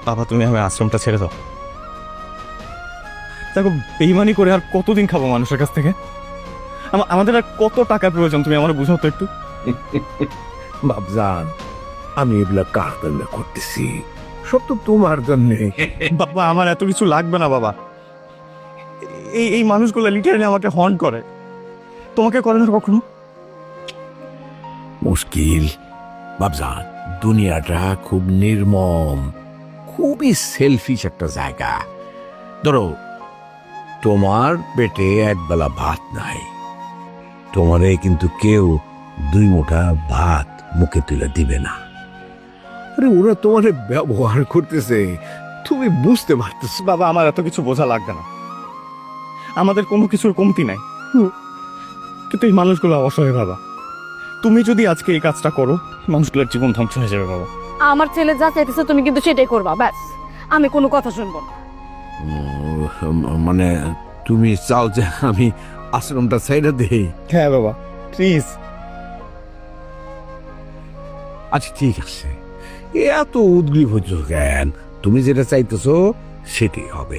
বাবা তুমি আমার আশ্রমটা ছেড়ে দাও। দেখো বেইমানি করে আর কতদিন খাবো মানুষের কাছ থেকে? আমাদের আর কত টাকার প্রয়োজন তুমি আমার বুঝাও তো একটু। বাবজান, আমি এগুলা কার জন্য করতেছি? সব তো তোমার জন্যে। বাবা আমার এত কিছু লাগবে না বাবা। এই এই মানুষগুলো লিটারালি আমাকে হন্ট করে। তোমাকে করে না কখনো? মুশকিল বাবজান, দুনিয়াটা খুব নির্মম, খুবই সেলফিশ একটা জায়গা। ধরো তোমার পেটে একবেলা ভাত নাই, তোমারে কিন্তু কেউ 2 মুঠা ভাত মুখে তুলে দিবে না। আরে ওরা তোমারে ব্যবহার করতেছে, তুমি বুঝতে পারতেছো? বাবা আমার এত কিছু বোঝা লাগবে না, আমাদের কোনো কিছুর কমতি নাই। কিন্তু এই মানুষগুলো অসহায় বাবা। তুমি যদি আজকে এই কাজটা করো, মানুষগুলোর জীবন ধ্বংস হয়ে যাবে বাবা। আমার ছেলে যা চাইতেছে তুমি কিন্তু সেটাই করবা, ব্যাস। আমি কোনো কথা শুনবো না। মানে তুমি চাও যে আমি আশ্রমটা ছেড়ে দেই? হ্যাঁ বাবা প্লিজ। আচ্ছা ঠিক আছে, এত উদ্গ্রীব হচ্ছ কেন? তুমি যেটা চাইতেছো সেটাই হবে।